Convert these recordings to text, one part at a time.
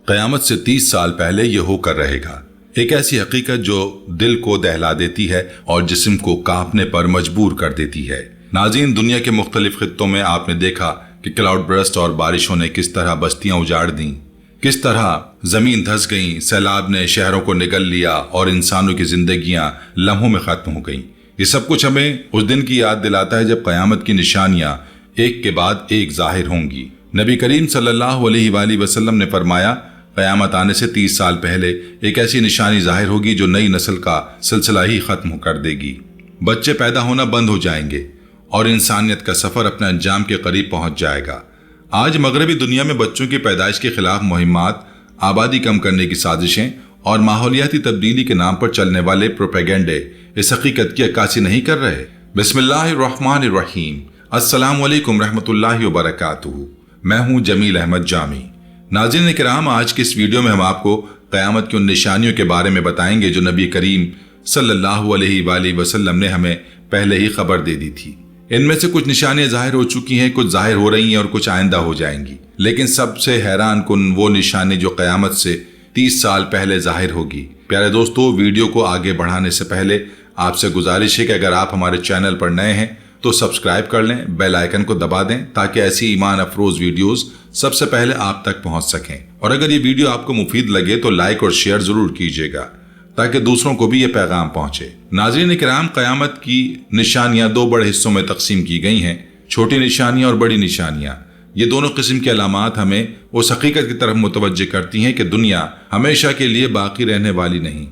قیامت سے 30 سال پہلے یہ ہو کر رہے گا۔ ایک ایسی حقیقت جو دل کو دہلا دیتی ہے اور جسم کو کانپنے پر مجبور کر دیتی ہے۔ ناظرین، دنیا کے مختلف خطوں میں آپ نے دیکھا کہ کلاؤڈ برسٹ اور بارشوں نے کس طرح بستیاں اجاڑ دیں، کس طرح زمین دھس گئیں، سیلاب نے شہروں کو نگل لیا اور انسانوں کی زندگیاں لمحوں میں ختم ہو گئیں۔ یہ سب کچھ ہمیں اس دن کی یاد دلاتا ہے جب قیامت کی نشانیاں ایک کے بعد ایک ظاہر ہوں گی۔ نبی کریم صلی اللہ علیہ وآلہ وسلم نے فرمایا، قیامت آنے سے 30 سال پہلے ایک ایسی نشانی ظاہر ہوگی جو نئی نسل کا سلسلہ ہی ختم کر دے گی۔ بچے پیدا ہونا بند ہو جائیں گے اور انسانیت کا سفر اپنے انجام کے قریب پہنچ جائے گا۔ آج مغربی دنیا میں بچوں کی پیدائش کے خلاف مہمات، آبادی کم کرنے کی سازشیں اور ماحولیاتی تبدیلی کے نام پر چلنے والے پروپیگنڈے اس حقیقت کی عکاسی نہیں کر رہے۔ بسم اللہ الرحمن الرحیم۔ السلام علیکم رحمۃ اللہ وبرکاتہ۔ میں ہوں جمیل احمد جامی۔ ناظرین کرام، آج کے اس ویڈیو میں ہم آپ کو قیامت کی ان نشانیوں کے بارے میں بتائیں گے جو نبی کریم صلی اللہ علیہ وآلہ وسلم نے ہمیں پہلے ہی خبر دے دی تھی۔ ان میں سے کچھ نشانیاں ظاہر ہو چکی ہیں، کچھ ظاہر ہو رہی ہیں اور کچھ آئندہ ہو جائیں گی، لیکن سب سے حیران کن وہ نشانی جو قیامت سے 30 سال پہلے ظاہر ہوگی۔ پیارے دوستو، ویڈیو کو آگے بڑھانے سے پہلے آپ سے گزارش ہے کہ اگر آپ ہمارے چینل پر نئے ہیں تو سبسکرائب کر لیں، بیل آئیکن کو دبا دیں تاکہ ایسی ایمان افروز ویڈیوز سب سے پہلے آپ تک پہنچ سکیں، اور اگر یہ ویڈیو آپ کو مفید لگے تو لائک اور شیئر ضرور کیجیے گا تاکہ دوسروں کو بھی یہ پیغام پہنچے۔ ناظرین کرام، قیامت کی نشانیاں دو بڑے حصوں میں تقسیم کی گئی ہیں، چھوٹی نشانیاں اور بڑی نشانیاں۔ یہ دونوں قسم کی علامات ہمیں اس حقیقت کی طرف متوجہ کرتی ہیں کہ دنیا ہمیشہ کے لیے باقی رہنے والی نہیں،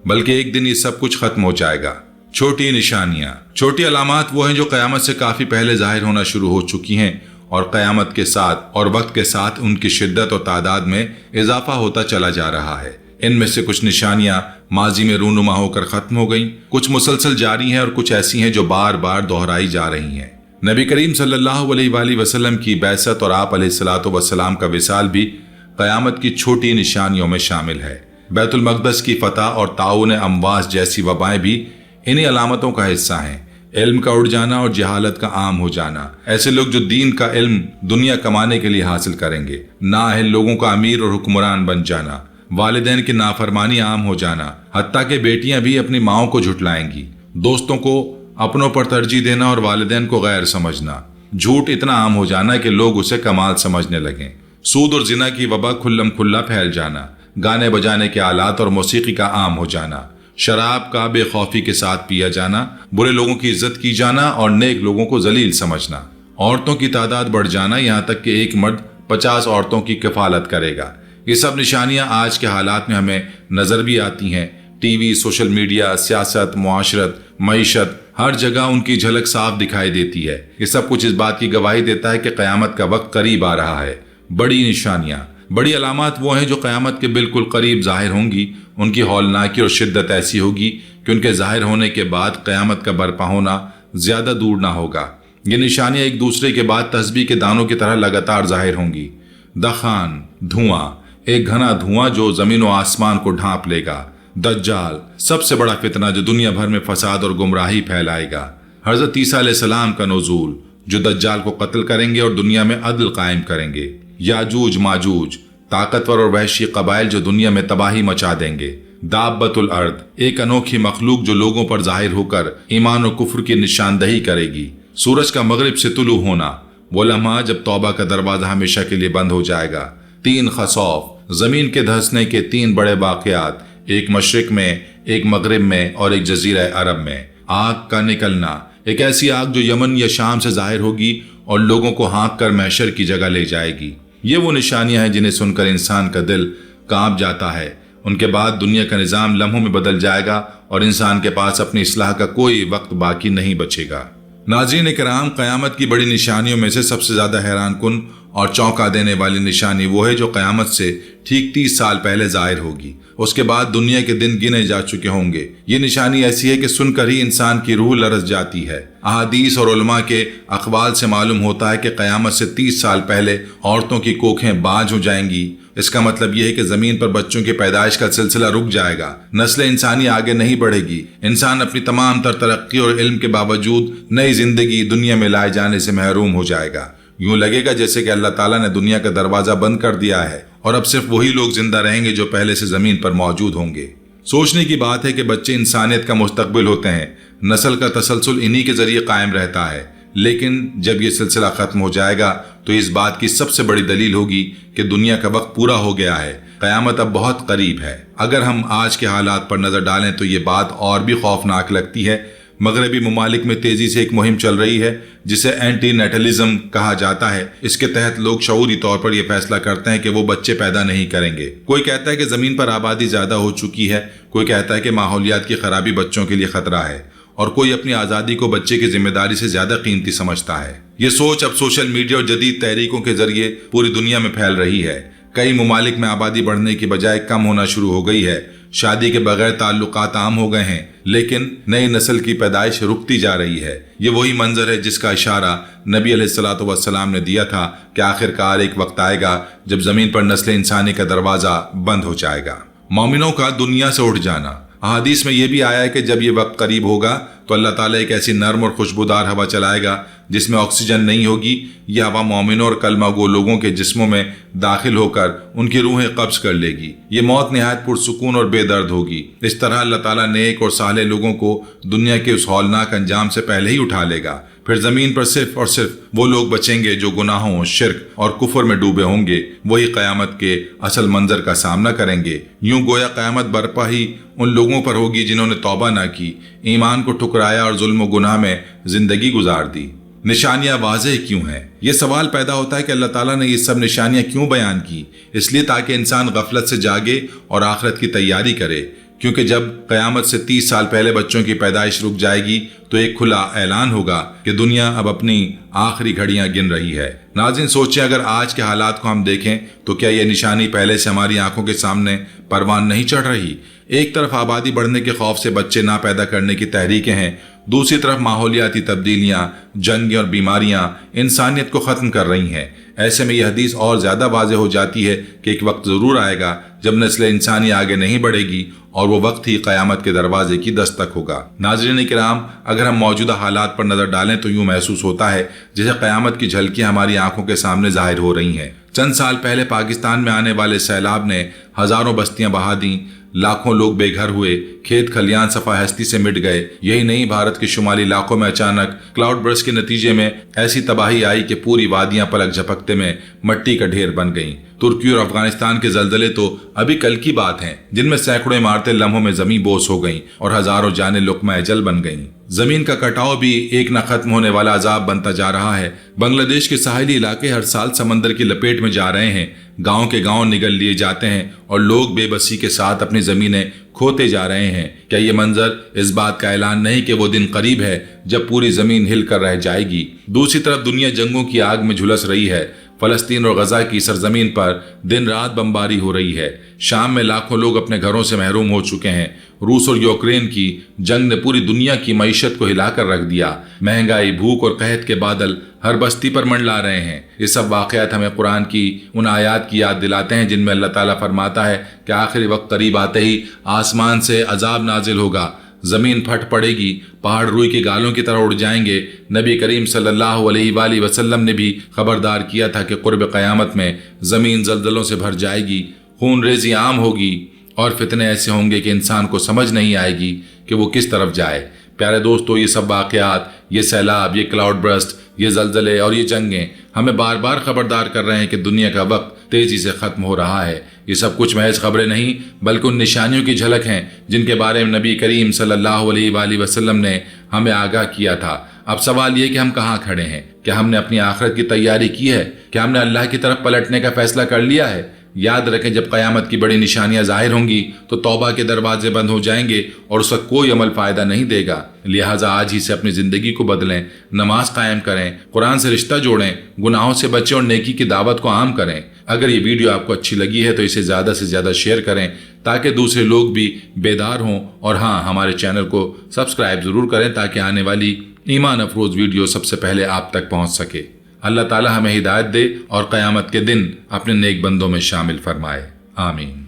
بلکہ ایک دن یہ سب کچھ ختم ہو جائے گا۔ چھوٹی نشانیاں، چھوٹی علامات وہ ہیں جو قیامت سے کافی پہلے ظاہر ہونا شروع ہو چکی ہیں اور قیامت کے ساتھ اور وقت کے ساتھ ان کی شدت اور تعداد میں اضافہ ہوتا چلا جا رہا ہے۔ ان میں سے کچھ نشانیاں ماضی میں رونما ہو کر ختم ہو گئیں، کچھ مسلسل جاری ہیں اور کچھ ایسی ہیں جو بار بار دہرائی جا رہی ہیں۔ نبی کریم صلی اللہ علیہ وآلہ وسلم کی بعثت اور آپ علیہ الصلوۃ والسلام کا وصال بھی قیامت کی چھوٹی نشانیوں میں شامل ہے۔ بیت المقدس کی فتح اور طاعون امواس جیسی وبائیں بھی انہی علامتوں کا حصہ ہیں۔ علم کا اڑ جانا اور جہالت کا عام ہو جانا، ایسے لوگ جو دین کا علم دنیا کمانے کے لیے حاصل کریں گے، نااہل لوگوں کا امیر اور حکمران بن جانا، والدین کی نافرمانی عام ہو جانا، حتیٰ کہ بیٹیاں بھی اپنی ماؤں کو جھٹلائیں گی، دوستوں کو اپنوں پر ترجیح دینا اور والدین کو غیر سمجھنا، جھوٹ اتنا عام ہو جانا کہ لوگ اسے کمال سمجھنے لگیں، سود اور زنا کی وبا کھلم کھلا پھیل جانا، گانے بجانے کے آلات اور موسیقی کا عام ہو جانا، شراب کا بے خوفی کے ساتھ پیا جانا، برے لوگوں کی عزت کی جانا اور نیک لوگوں کو ذلیل سمجھنا، عورتوں کی تعداد بڑھ جانا، یہاں تک کہ ایک مرد 50 عورتوں کی کفالت کرے گا۔ یہ سب نشانیاں آج کے حالات میں ہمیں نظر بھی آتی ہیں۔ ٹی وی، سوشل میڈیا، سیاست، معاشرت، معیشت، ہر جگہ ان کی جھلک صاف دکھائی دیتی ہے۔ یہ سب کچھ اس بات کی گواہی دیتا ہے کہ قیامت کا وقت قریب آ رہا ہے۔ بڑی نشانیاں، بڑی علامات وہ ہیں جو قیامت کے بالکل قریب ظاہر ہوں گی۔ ان کی ہولناکی اور شدت ایسی ہوگی کہ ان کے ظاہر ہونے کے بعد قیامت کا برپا ہونا زیادہ دور نہ ہوگا۔ یہ نشانیاں ایک دوسرے کے بعد تسبیح کے دانوں کی طرح لگاتار ظاہر ہوں گی۔ دخان، دھواں، ایک گھنا دھواں جو زمین و آسمان کو ڈھانپ لے گا۔ دجال، سب سے بڑا فتنہ جو دنیا بھر میں فساد اور گمراہی پھیلائے گا۔ حضرت عیسیٰ علیہ السلام کا نزول، جو دجال کو قتل کریں گے اور دنیا میں عدل قائم کریں گے۔ یاجوج ماجوج، طاقتور اور وحشی قبائل جو دنیا میں تباہی مچا دیں گے۔ دابت الارض، ایک انوکھی مخلوق جو لوگوں پر ظاہر ہو کر ایمان و کفر کی نشاندہی کرے گی۔ سورج کا مغرب سے طلوع ہونا، وہ لمحہ جب توبہ کا دروازہ ہمیشہ کے لیے بند ہو جائے گا۔ 3 خسوف، زمین کے دھنسنے کے 3 بڑے واقعات، ایک مشرق میں، ایک مغرب میں اور ایک جزیرہ عرب میں۔ آگ کا نکلنا، ایک ایسی آگ جو یمن یا شام سے ظاہر ہوگی اور لوگوں کو ہانک کر محشر کی جگہ لے جائے گی۔ یہ وہ نشانیاں ہیں جنہیں سن کر انسان کا دل کانپ جاتا ہے۔ ان کے بعد دنیا کا نظام لمحوں میں بدل جائے گا اور انسان کے پاس اپنی اصلاح کا کوئی وقت باقی نہیں بچے گا۔ ناظرین کرام، قیامت کی بڑی نشانیوں میں سے سب سے زیادہ حیران کن اور چونکا دینے والی نشانی وہ ہے جو قیامت سے ٹھیک 30 سال پہلے ظاہر ہوگی۔ اس کے بعد دنیا کے دن گنے جا چکے ہوں گے۔ یہ نشانی ایسی ہے کہ سن کر ہی انسان کی روح لرز جاتی ہے۔ احادیث اور علماء کے اقوال سے معلوم ہوتا ہے کہ قیامت سے 30 سال پہلے عورتوں کی کوکھیں باز ہو جائیں گی۔ اس کا مطلب یہ ہے کہ زمین پر بچوں کی پیدائش کا سلسلہ رک جائے گا، نسل انسانی آگے نہیں بڑھے گی۔ انسان اپنی تمام تر ترقی اور علم کے باوجود نئی زندگی دنیا میں لائے جانے سے محروم ہو جائے گا۔ یوں لگے گا جیسے کہ اللہ تعالیٰ نے دنیا کا دروازہ بند کر دیا ہے اور اب صرف وہی لوگ زندہ رہیں گے جو پہلے سے زمین پر موجود ہوں گے۔ سوچنے کی بات ہے کہ بچے انسانیت کا مستقبل ہوتے ہیں، نسل کا تسلسل انہی کے ذریعے قائم رہتا ہے، لیکن جب یہ سلسلہ ختم ہو جائے گا تو اس بات کی سب سے بڑی دلیل ہوگی کہ دنیا کا وقت پورا ہو گیا ہے، قیامت اب بہت قریب ہے۔ اگر ہم آج کے حالات پر نظر ڈالیں تو یہ بات اور بھی خوفناک لگتی ہے۔ مغربی ممالک میں تیزی سے ایک مہم چل رہی ہے جسے اینٹی نیٹلزم کہا جاتا ہے۔ اس کے تحت لوگ شعوری طور پر یہ فیصلہ کرتے ہیں کہ وہ بچے پیدا نہیں کریں گے۔ کوئی کہتا ہے کہ زمین پر آبادی زیادہ ہو چکی ہے، کوئی کہتا ہے کہ ماحولیات کی خرابی بچوں کے لیے خطرہ ہے، اور کوئی اپنی آزادی کو بچے کی ذمہ داری سے زیادہ قیمتی سمجھتا ہے۔ یہ سوچ اب سوشل میڈیا اور جدید تحریکوں کے ذریعے پوری دنیا میں پھیل رہی ہے۔ کئی ممالک میں آبادی بڑھنے کی بجائے کم ہونا شروع ہو گئی ہے، شادی کے بغیر تعلقات عام ہو گئے ہیں، لیکن نئی نسل کی پیدائش رکتی جا رہی ہے۔ یہ وہی منظر ہے جس کا اشارہ نبی علیہ الصلوۃ والسلام نے دیا تھا کہ آخر کار ایک وقت آئے گا جب زمین پر نسل انسانی کا دروازہ بند ہو جائے گا۔ مومنوں کا دنیا سے اٹھ جانا۔ احادیث میں یہ بھی آیا ہے کہ جب یہ وقت قریب ہوگا تو اللہ تعالیٰ ایک ایسی نرم اور خوشبودار ہوا چلائے گا جس میں آکسیجن نہیں ہوگی۔ یہ ہوا مومنوں اور کلمہ گو لوگوں کے جسموں میں داخل ہو کر ان کی روحیں قبض کر لے گی۔ یہ موت نہایت پرسکون اور بے درد ہوگی۔ اس طرح اللہ تعالیٰ نیک اور صالح لوگوں کو دنیا کے اس ہولناک انجام سے پہلے ہی اٹھا لے گا۔ پھر زمین پر صرف اور صرف وہ لوگ بچیں گے جو گناہوں، شرک اور کفر میں ڈوبے ہوں گے۔ وہی قیامت کے اصل منظر کا سامنا کریں گے۔ یوں گویا قیامت برپا ہی ان لوگوں پر ہوگی جنہوں نے توبہ نہ کی، ایمان کو ٹھکرایا اور ظلم و گناہ میں زندگی گزار دی۔ نشانیاں واضح کیوں ہیں؟ یہ سوال پیدا ہوتا ہے کہ اللہ تعالیٰ نے یہ سب نشانیاں کیوں بیان کی؟ اس لیے تاکہ انسان غفلت سے جاگے اور آخرت کی تیاری کرے، کیونکہ جب قیامت سے 30 سال پہلے بچوں کی پیدائش رک جائے گی تو ایک کھلا اعلان ہوگا کہ دنیا اب اپنی آخری گھڑیاں گن رہی ہے۔ ناظرین سوچیں، اگر آج کے حالات کو ہم دیکھیں تو کیا یہ نشانی پہلے سے ہماری آنکھوں کے سامنے پروان نہیں چڑھ رہی؟ ایک طرف آبادی بڑھنے کے خوف سے بچے نہ پیدا کرنے کی تحریکیں ہیں، دوسری طرف ماحولیاتی تبدیلیاں، جنگیں اور بیماریاں انسانیت کو ختم کر رہی ہیں۔ ایسے میں یہ حدیث اور زیادہ واضح ہو جاتی ہے کہ ایک وقت ضرور آئے گا جب نسل انسانی آگے نہیں بڑھے گی اور وہ وقت ہی قیامت کے دروازے کی دستک ہوگا۔ ناظرین کرام، اگر ہم موجودہ حالات پر نظر ڈالیں تو یوں محسوس ہوتا ہے جیسے قیامت کی جھلکیاں ہماری آنکھوں کے سامنے ظاہر ہو رہی ہیں۔ چند سال پہلے پاکستان میں آنے والے سیلاب نے ہزاروں بستیاں بہا دیں، لاکھوں لوگ بے گھر ہوئے، کھیت کھلیان صفا ہستی سے مٹ گئے۔ یہی نہیں، بھارت کے شمالی علاقوں میں اچانک کلاؤڈ برسٹ کے نتیجے میں ایسی تباہی آئی کہ پوری وادیاں پلک جھپکتے میں مٹی کا ڈھیر بن گئیں۔ ترکی اور افغانستان کے زلزلے تو ابھی کل کی بات ہیں، جن میں سینکڑوں عمارتیں لمحوں میں زمین بوس ہو گئیں اور ہزاروں جانیں لقمہ اجل بن گئیں۔ زمین کا کٹاؤ بھی ایک نہ ختم ہونے والا عذاب بنتا جا رہا ہے۔ بنگلہ دیش کے ساحلی علاقے ہر سال سمندر کی لپیٹ میں جا رہے ہیں، گاؤں کے گاؤں نگل لیے جاتے ہیں اور لوگ بے بسی کے ساتھ اپنی زمینیں کھوتے جا رہے ہیں۔ کیا یہ منظر اس بات کا اعلان نہیں کہ وہ دن قریب ہے جب پوری زمین ہل کر رہ جائے گی؟ دوسری طرف دنیا جنگوں کی آگ میں جھلس رہی ہے۔ فلسطین اور غزہ کی سرزمین پر دن رات بمباری ہو رہی ہے۔ شام میں لاکھوں لوگ اپنے گھروں سے محروم ہو چکے ہیں۔ روس اور یوکرین کی جنگ نے پوری دنیا کی معیشت کو ہلا کر رکھ دیا۔ مہنگائی، بھوک اور قحط کے بادل ہر بستی پر منڈلا رہے ہیں۔ یہ سب واقعات ہمیں قرآن کی ان آیات کی یاد دلاتے ہیں جن میں اللہ تعالیٰ فرماتا ہے کہ آخری وقت قریب آتے ہی آسمان سے عذاب نازل ہوگا، زمین پھٹ پڑے گی، پہاڑ روئی کے گالوں کی طرح اڑ جائیں گے۔ نبی کریم صلی اللہ علیہ وآلہ وسلم نے بھی خبردار کیا تھا کہ قرب قیامت میں زمین زلزلوں سے بھر جائے گی، خون ریزی عام ہوگی اور فتنے ایسے ہوں گے کہ انسان کو سمجھ نہیں آئے گی کہ وہ کس طرف جائے۔ پیارے دوستو، یہ سب واقعات، یہ سیلاب، یہ کلاؤڈ برسٹ، یہ زلزلے اور یہ جنگیں ہمیں بار بار خبردار کر رہے ہیں کہ دنیا کا وقت تیزی سے ختم ہو رہا ہے۔ یہ سب کچھ محض خبریں نہیں بلکہ ان نشانیوں کی جھلک ہیں جن کے بارے میں نبی کریم صلی اللہ علیہ وآلہ وسلم نے ہمیں آگاہ کیا تھا۔ اب سوال یہ کہ ہم کہاں کھڑے ہیں؟ کیا ہم نے اپنی آخرت کی تیاری کی ہے؟ کیا ہم نے اللہ کی طرف پلٹنے کا فیصلہ کر لیا ہے؟ یاد رکھیں، جب قیامت کی بڑی نشانیاں ظاہر ہوں گی تو توبہ کے دروازے بند ہو جائیں گے اور اس کا کوئی عمل فائدہ نہیں دے گا۔ لہٰذا آج ہی سے اپنی زندگی کو بدلیں، نماز قائم کریں، قرآن سے رشتہ جوڑیں، گناہوں سے بچیں اور نیکی کی دعوت کو عام کریں۔ اگر یہ ویڈیو آپ کو اچھی لگی ہے تو اسے زیادہ سے زیادہ شیئر کریں تاکہ دوسرے لوگ بھی بیدار ہوں، اور ہاں، ہمارے چینل کو سبسکرائب ضرور کریں تاکہ آنے والی ایمان افروز ویڈیو سب سے پہلے آپ تک پہنچ سکے۔ اللہ تعالی ہمیں ہدایت دے اور قیامت کے دن اپنے نیک بندوں میں شامل فرمائے، آمین۔